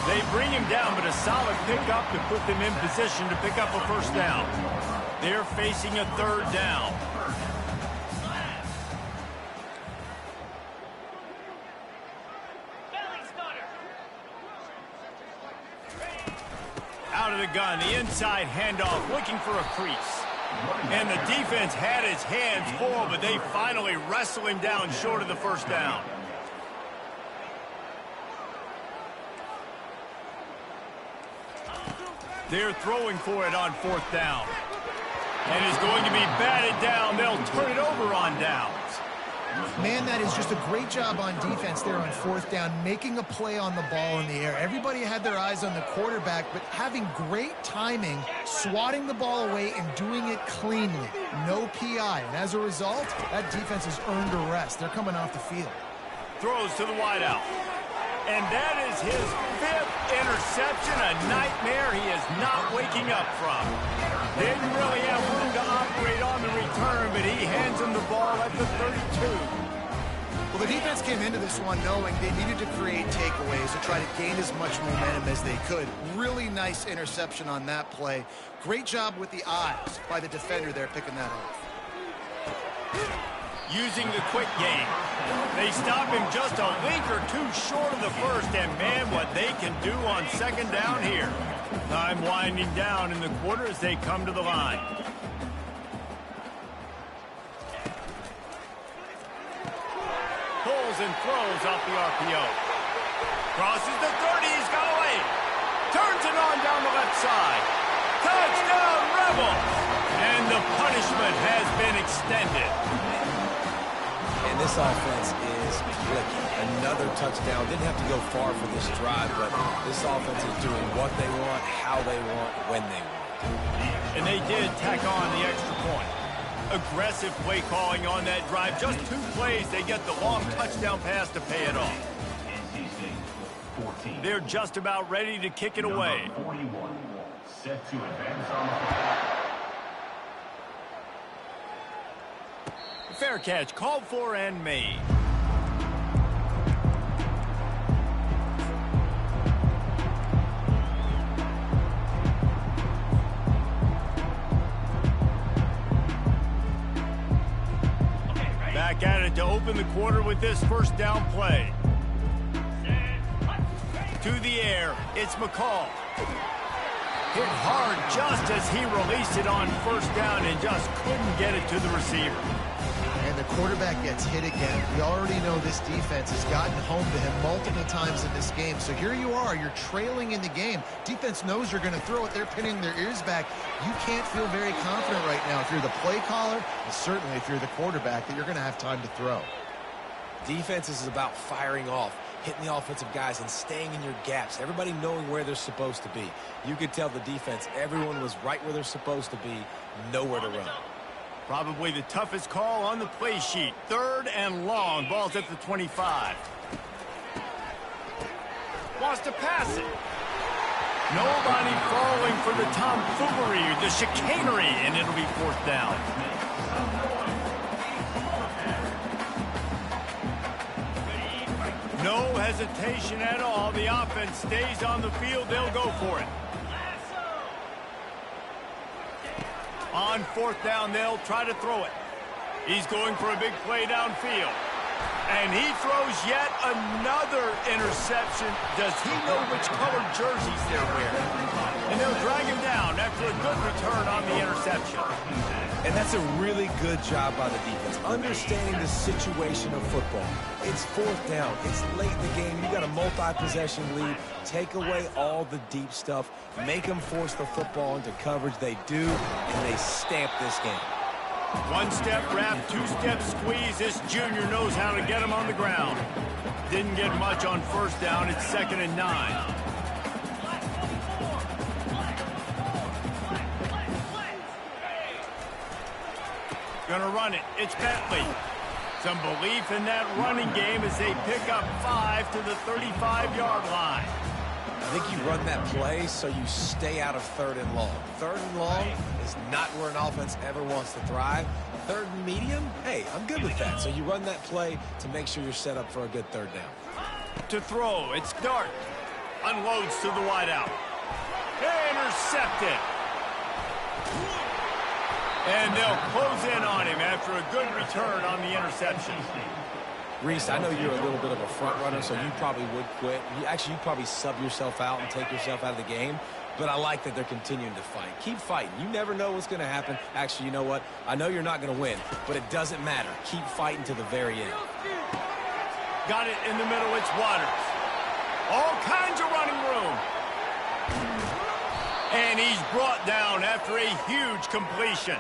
They bring him down, but a solid pickup to put them in position to pick up a first down. They're facing a 3rd down. Out of the gun, the inside handoff, looking for a crease. And the defense had his hands full, but they finally wrestle him down short of the first down. They're throwing for it on fourth down. And is going to be batted down. They'll turn it over on downs. Man, that is just a great job on defense there on fourth down, making a play on the ball in the air. Everybody had their eyes on the quarterback, but having great timing, swatting the ball away and doing it cleanly. No PI. And as a result, that defense has earned a rest. They're coming off the field. Throws to the wideout. And that is his 5th interception, a nightmare he is not waking up from. Didn't really have room to operate on the return, but he hands him the ball at the 32. Well, the defense came into this one knowing they needed to create takeaways to try to gain as much momentum as they could. Really nice interception on that play. Great job with the eyes by the defender there picking that off. Using the quick game. They stop him just a link or two short of the first, and man, what they can do on second down here. Time winding down in the quarter as they come to the line. Pulls and throws off the RPO. Crosses the 30, he's got away. Turns it on down the left side. Touchdown, Rebels! And the punishment has been extended. And this offense is clicking. Another touchdown. Didn't have to go far for this drive, but this offense is doing what they want, how they want, when they want. And they did tack on the extra point. Aggressive play calling on that drive. Just 2 plays, they get the long touchdown pass to pay it off. They're just about ready to kick it away. Set to advance on the field. Fair catch, called for and made. Back at it to open the quarter with this first down play. To the air, it's McCall. Hit hard just as he released it on first down and just couldn't get it to the receiver. And the quarterback gets hit again. We already know this defense has gotten home to him multiple times in this game. So here you are, you're trailing in the game. Defense knows you're going to throw it. They're pinning their ears back. You can't feel very confident right now if you're the play caller, and certainly if you're the quarterback, that you're going to have time to throw. Defense is about firing off, hitting the offensive guys and staying in your gaps. Everybody knowing where they're supposed to be. You could tell the defense, everyone was right where they're supposed to be, nowhere to run. Probably the toughest call on the play sheet. 3rd and long. Ball's at the 25. Wants to pass it. Nobody falling for the tomfoolery, the chicanery, and it'll be 4th down. No hesitation at all. The offense stays on the field. They'll go for it. On 4th down, they'll try to throw it. He's going for a big play downfield. And he throws yet another interception. Does he know which colored jerseys they're wearing? And they'll drag him down after a good return on the interception. And that's a really good job by the defense, understanding the situation of football. It's 4th down. It's late in the game. You got a multi-possession lead. Take away all the deep stuff. Make them force the football into coverage. They do, and they stamp this game. 1-step wrap, 2-step squeeze. This junior knows how to get him on the ground. Didn't get much on first down. It's 2nd and 9. Gonna run it. It's Bentley. Some belief in that running game as they pick up 5 to the 35-yard line. I think you run that play so you stay out of 3rd and long. 3rd and long is not where an offense ever wants to thrive. 3rd and medium, hey, I'm good with that. So you run that play to make sure you're set up for a good 3rd down. To throw, it's Dart. Unloads to the wideout. Intercepted. And they'll close in on him after a good return on the interception. Reese, I know you're a little bit of a front runner, so you probably would quit. You'd probably sub yourself out and take yourself out of the game. But I like that they're continuing to fight. Keep fighting. You never know what's going to happen. Actually, you know what? I know you're not going to win, but it doesn't matter. Keep fighting to the very end. Got it in the middle. It's Waters. All kinds of running room. And he's brought down after a huge completion.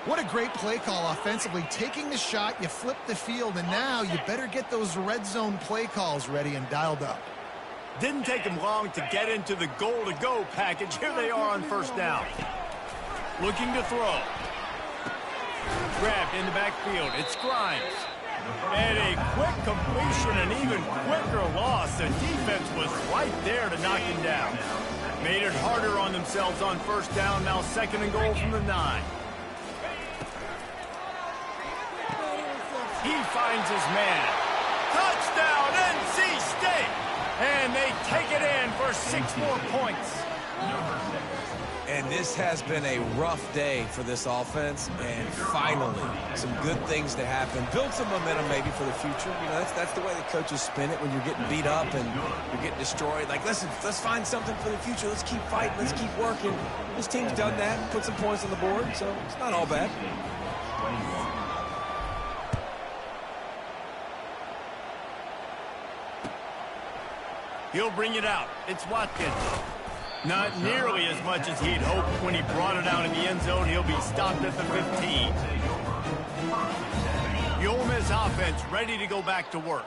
What a great play call offensively. Taking the shot, you flip the field, and now you better get those red zone play calls ready and dialed up. Didn't take him long to get into the goal-to-go package. Here they are on first down. Looking to throw. Grabbed in the backfield. It's Grimes. And a quick completion, an even quicker loss. The defense was right there to knock him down. Made it harder on themselves on first down. Now 2nd and goal from the 9. He finds his man. Touchdown, NC State! And they take it in for 6 more points. And this has been a rough day for this offense, and finally, some good things to happen. Build some momentum maybe for the future. You know, that's the way the coaches spin it when you're getting beat up and you're getting destroyed. Like, listen, let's find something for the future. Let's keep fighting. Let's keep working. This team's done that, put some points on the board, so it's not all bad. He'll bring it out. It's Watkins. Not nearly as much as he'd hoped when he brought it out in the end zone. He'll be stopped at the 15. The Ole Miss offense ready to go back to work.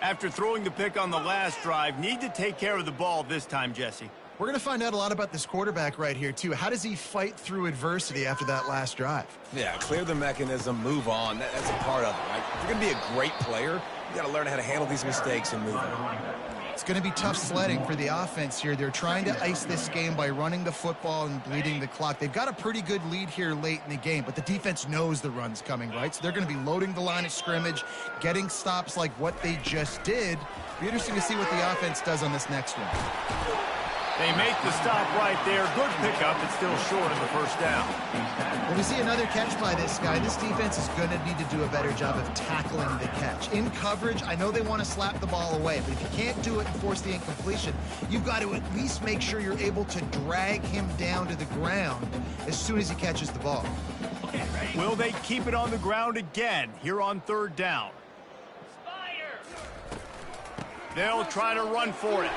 After throwing the pick on the last drive, need to take care of the ball this time, Jesse. We're going to find out a lot about this quarterback right here, too. How does he fight through adversity after that last drive? Yeah, clear the mechanism, move on. That's a part of it, right? If you're going to be a great player, you got to learn how to handle these mistakes and move on. It's going to be tough sledding for the offense here. They're trying to ice this game by running the football and bleeding the clock. They've got a pretty good lead here late in the game, but the defense knows the run's coming, right? So they're going to be loading the line of scrimmage, getting stops like what they just did. Be interesting to see what the offense does on this next one. They make the stop right there. Good pickup. It's still short of the first down. When we see another catch by this guy, this defense is going to need to do a better job of tackling the catch. In coverage, I know they want to slap the ball away, but if you can't do it and force the incompletion, you've got to at least make sure you're able to drag him down to the ground as soon as he catches the ball. Will they keep it on the ground again here on 3rd down? They'll try to run for it.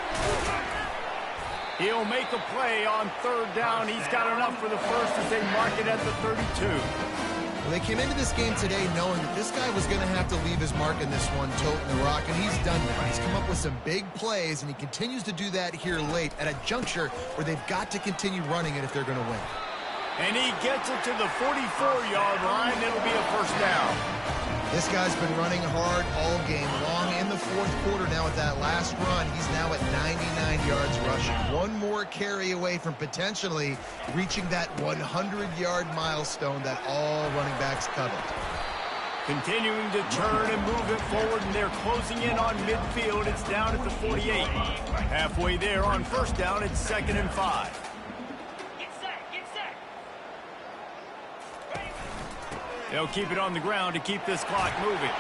He'll make a play on 3rd down. He's got enough for the first as they mark it at the 32. Well, they came into this game today knowing that this guy was going to have to leave his mark in this one, toting the rock, and he's done that. He's come up with some big plays, and he continues to do that here late at a juncture where they've got to continue running it if they're going to win. And he gets it to the 44-yard line. It'll be a first down. This guy's been running hard all game long in the 4th quarter. Now with that last run, he's now at 99 yards rushing. One more carry away from potentially reaching that 100-yard milestone that all running backs covet. Continuing to turn and move it forward, and they're closing in on midfield. It's down at the 48. Halfway there on first down, it's 2nd and 5. They'll keep it on the ground to keep this clock moving.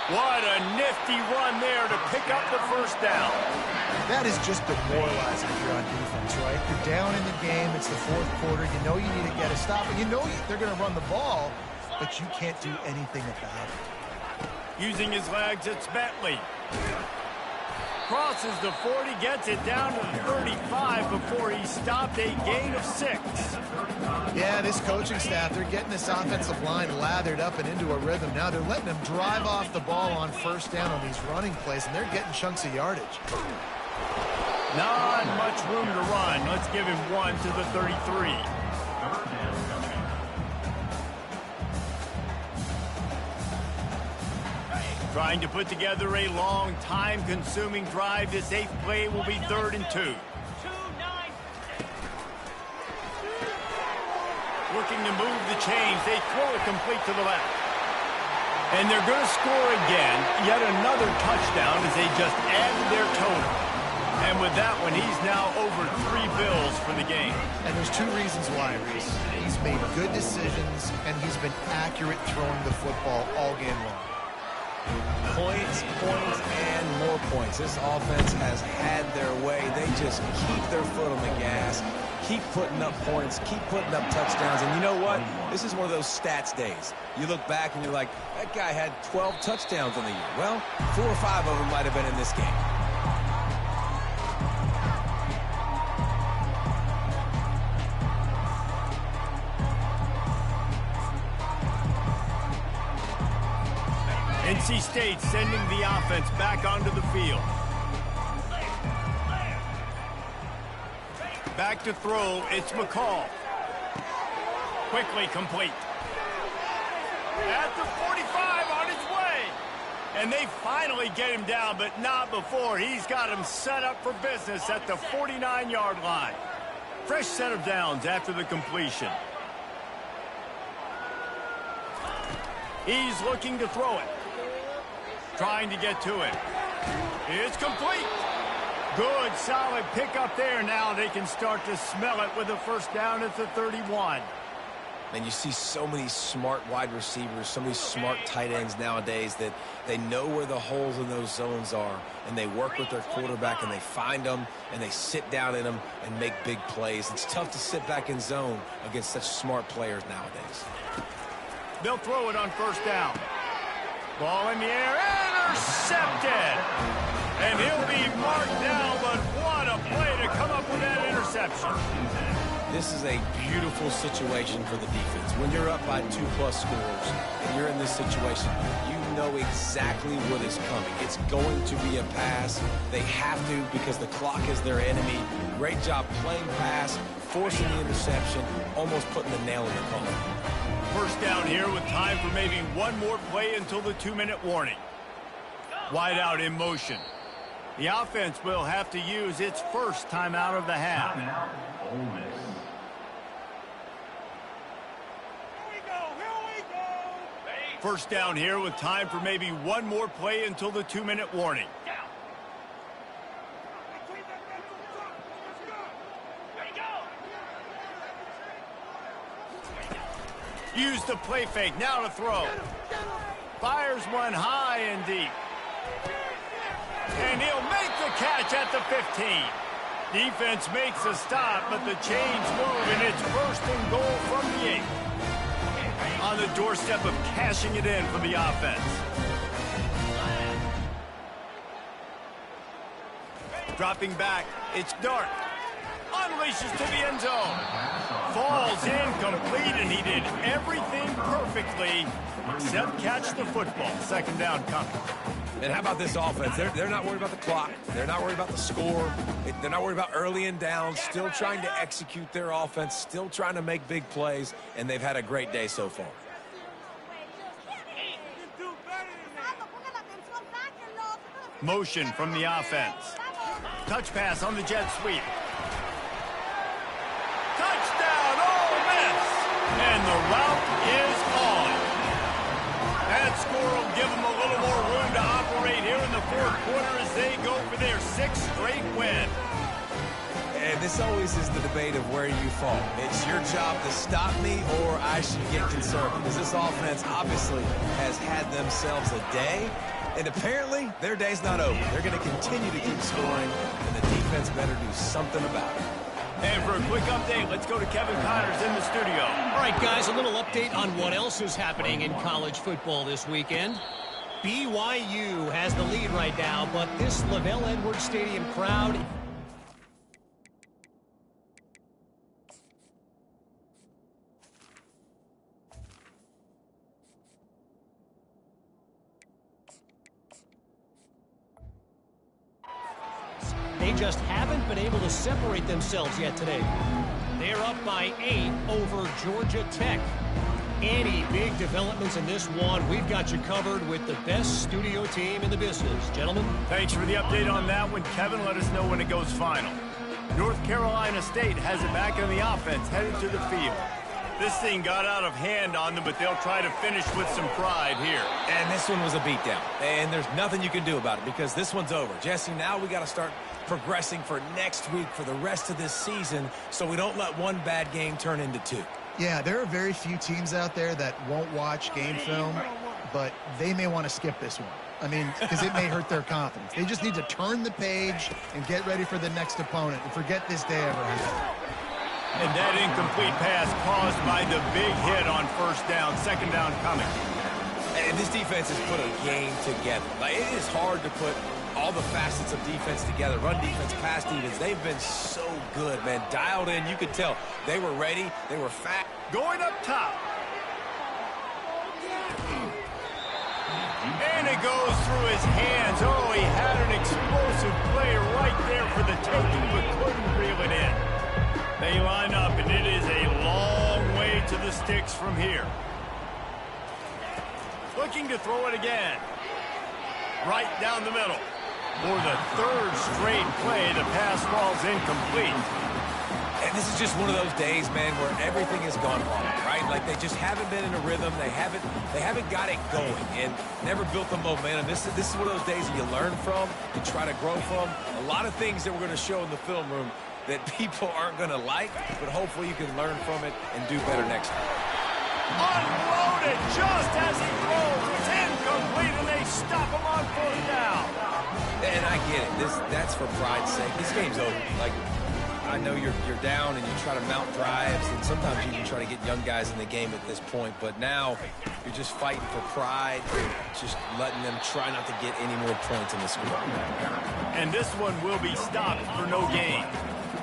What a nifty run there to pick up the first down. That is just demoralizing if you're on defense, right? You're down in the game. It's the 4th quarter. You know you need to get a stop, and you know they're going to run the ball, but you can't do anything about it. Using his legs, it's Bentley. Crosses the 40, gets it down to the 35 before he stopped, a gain of 6. Yeah, this coaching staff, they're getting this offensive line lathered up and into a rhythm. Now they're letting them drive off the ball on first down on these running plays, and they're getting chunks of yardage. Not much room to run. Let's give him 1 to the 33. Trying to put together a long, time-consuming drive. This 8th play will be 3rd and 2. Looking to move the chains. They throw it complete to the left. And they're going to score again. Yet another touchdown as they just add to their total. And with that one, he's now over 3 bills for the game. And there's 2 reasons why, Reese. He's made good decisions, and he's been accurate throwing the football all game long. Points, points, and more points. This offense has had their way. They just keep their foot on the gas, keep putting up points, keep putting up touchdowns. And you know what? This is one of those stats days. You look back and you're like, that guy had 12 touchdowns on the year. Well, 4 or 5 of them might have been in this game. NC State sending the offense back onto the field. Back to throw, it's McCall. Quickly complete. At the 45 on his way. And they finally get him down, but not before. He's got him set up for business at the 49-yard line. Fresh set of downs after the completion. He's looking to throw it. Trying to get to it. It's complete. Good, solid pickup there. Now they can start to smell it with a first down at the 31. And you see so many smart wide receivers, so many smart tight ends nowadays that they know where the holes in those zones are, and they work with their quarterback, and they find them, and they sit down in them and make big plays. It's tough to sit back in zone against such smart players nowadays. They'll throw it on first down. Ball in the air, intercepted. And he'll be marked down, but what a play to come up with that interception. This is a beautiful situation for the defense. When you're up by 2+ scores and you're in this situation, you know exactly what is coming. It's going to be a pass. They have to because the clock is their enemy. Great job playing pass, forcing the interception, almost putting the nail in the coffin. First down here with time for maybe one more play until the 2-minute warning. Wide out in motion. The offense will have to use its first timeout of the half. Ole Miss. First down here with time for maybe one more play until the 2-minute warning. Use the play fake, now to throw. Fires one high and deep. And he'll make the catch at the 15. Defense makes a stop, but the chains move, and it's first and goal from the 8. On the doorstep of cashing it in for the offense. Dropping back, it's Dart. Unleashes to the end zone. Falls incomplete, and he did everything perfectly except catch the football. Second down coming. And how about this offense? They're not worried about the clock. They're not worried about the score. They're not worried about early and down. Still trying to execute their offense. Still trying to make big plays. And they've had a great day so far. Motion from the offense. Touch pass on the jet sweep. Touchdown, Ole Miss! And the route is on. That score will give them a little more room to operate here in the fourth quarter as they go for their 6th straight win. And this always is the debate of where you fall. It's your job to stop me or I should get concerned because this offense obviously has had themselves a day. And apparently, their day's not over. They're going to continue to keep scoring, and the defense better do something about it. And for a quick update, let's go to Kevin Connors in the studio. All right, guys, a little update on what else is happening in college football this weekend. BYU has the lead right now, but this LaVell Edwards Stadium crowd... They just haven't been able to separate themselves yet today. They're up by 8 over Georgia Tech. Any big developments in this one, we've got you covered with the best studio team in the business. Gentlemen. Thanks for the update on that one, Kevin. Let us know when it goes final. North Carolina State has it back in the offense, headed to the field. This thing got out of hand on them, but they'll try to finish with some pride here. And this one was a beatdown. And there's nothing you can do about it because this one's over. Jesse, now we got to start progressing for next week for the rest of this season so we don't let one bad game turn into 2. Yeah, there are very few teams out there that won't watch game film, but they may want to skip this one. I mean, because it may hurt their confidence. They just need to turn the page and get ready for the next opponent and forget this day ever happened. And that incomplete pass caused by the big hit on first down. Second down coming. And this defense has put a game together. Like, it is hard to put all the facets of defense together. Run defense, pass defense. They've been so good, man. Dialed in. You could tell they were ready. They were fat. Going up top. And it goes through his hands. Oh, he had an explosive play right there for the taking, but couldn't reel it in. They line up, and it is a long way to the sticks from here. Looking to throw it again. Right down the middle. For the third straight play, the pass falls incomplete. And this is just one of those days, man, where everything has gone wrong, right? Like, they just haven't been in a rhythm. They haven't got it going and never built the momentum. This is one of those days that you learn from, you try to grow from. A lot of things that we're going to show in the film room that people aren't going to like, but hopefully you can learn from it and do better next time. Unloaded just as he throws. It's incomplete, and they stop him on fourth down. And I get it. That's for pride's sake. This game's over. Like, I know you're down and you try to mount drives, and sometimes you even try to get young guys in the game at this point, but now you're just fighting for pride. You're just letting them try not to get any more points in the score. And this one will be stopped for no gain.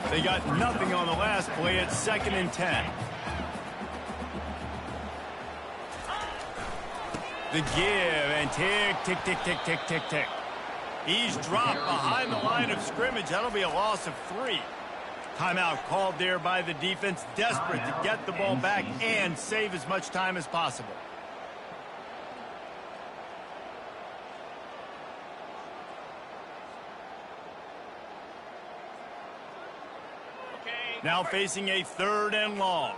They got nothing on the last play. It's 2nd and 10. The give and tick, tick, tick, tick, tick, tick, tick. He's dropped behind the line of scrimmage. That'll be a loss of 3. Timeout called there by the defense, desperate to get the ball back and save as much time as possible. Now facing a 3rd and long.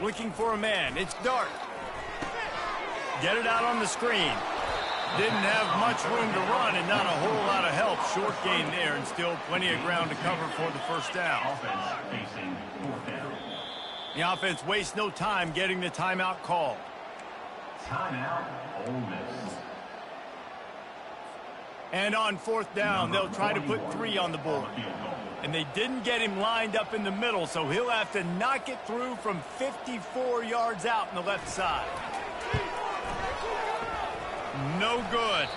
Looking for a man. It's Dart. Get it out on the screen. Didn't have much room to run and not a whole lot of help. Short gain there and still plenty of ground to cover for the first down. The offense wastes no time getting the timeout called. Timeout, Ole Miss. And on 4th down, they'll try to put 3 on the board. And they didn't get him lined up in the middle, so he'll have to knock it through from 54 yards out on the left side. No good.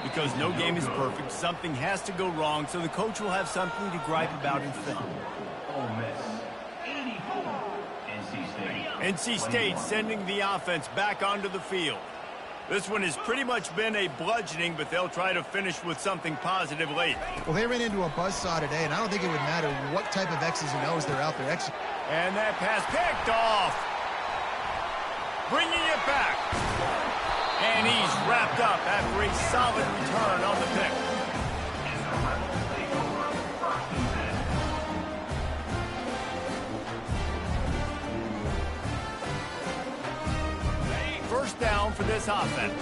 Because no game is perfect, something has to go wrong, so the coach will have something to gripe about in film. Ole Miss, 84. NC State. NC State sending the offense back onto the field. This one has pretty much been a bludgeoning, but they'll try to finish with something positive late. Well, they ran into a buzzsaw today, and I don't think it would matter what type of X's and O's they're out there executing. And that pass picked off. Bringing it back. And he's wrapped up after a solid return on the pick. First down for this offense.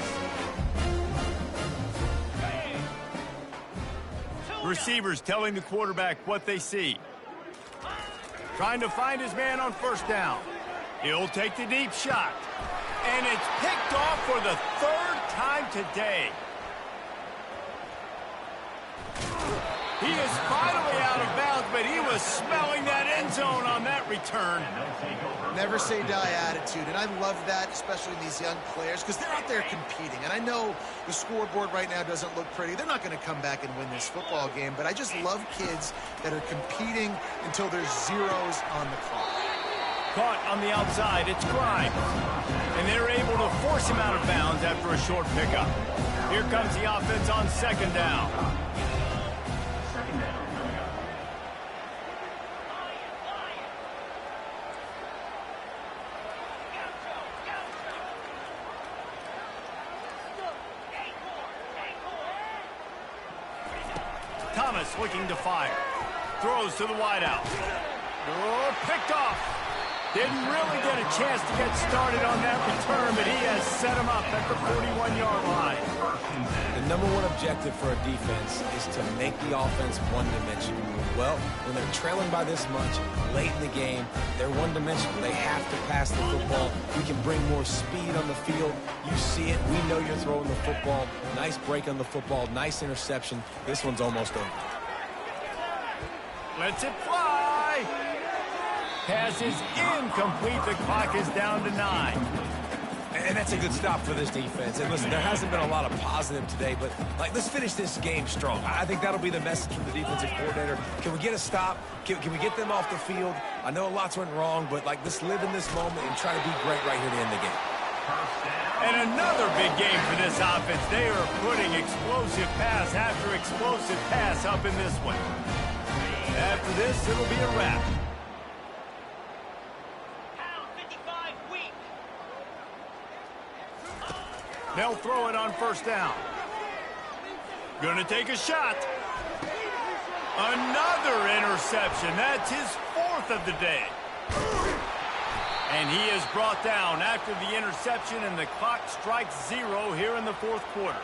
Receivers telling the quarterback what they see. Trying to find his man on first down. He'll take the deep shot. And it's picked off for the 3rd time today. He is finally out of bounds, but he was smelling that end zone on that return. Never say die attitude, and I love that, especially in these young players, because they're out there competing. And I know the scoreboard right now doesn't look pretty. They're not going to come back and win this football game, but I just love kids that are competing until there's zeros on the clock. Caught on the outside, it's Grimes. And they're able to force him out of bounds after a short pickup. Here comes the offense on 2nd down. Thomas looking to fire. Throws to the wideout. Oh, picked off. Didn't really get a chance to get started on that return, but he has set him up at the 41-yard line. The number one objective for a defense is to make the offense one-dimensional. Well, when they're trailing by this much, late in the game, they're one-dimensional. They have to pass the football. We can bring more speed on the field. You see it. We know you're throwing the football. Nice break on the football. Nice interception. This one's almost over. Lets it fly. Pass is incomplete. The clock is down to 9. And that's a good stop for this defense. And listen, there hasn't been a lot of positive today, but let's finish this game strong. I think that'll be the message from the defensive coordinator. Can we get a stop? Can we get them off the field? I know lots went wrong, but let's live in this moment and try to be great right here to end the game. And another big game for this offense. They are putting explosive pass after explosive pass up in this one. After this, it'll be a wrap. They'll throw it on first down. Gonna take a shot. Another interception. That's his 4th of the day. And he is brought down after the interception, and the clock strikes 0 here in the 4th quarter.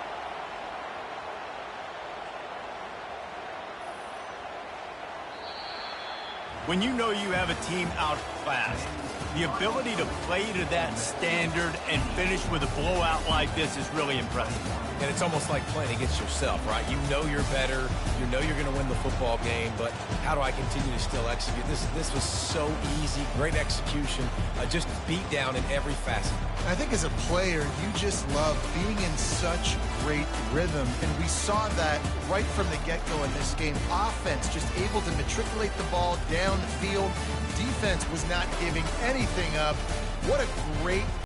When you know you have a team outclassed, the ability to play to that standard and finish with a blowout like this is really impressive. And it's almost like playing against yourself, right? You know you're better. You know you're going to win the football game, but how do I continue to still execute? This was so easy. Great execution. Just beat down in every facet. I think as a player, you just love being in such great rhythm, and we saw that right from the get-go in this game. Offense just able to matriculate the ball down the field. Defense was not giving anything up. What a great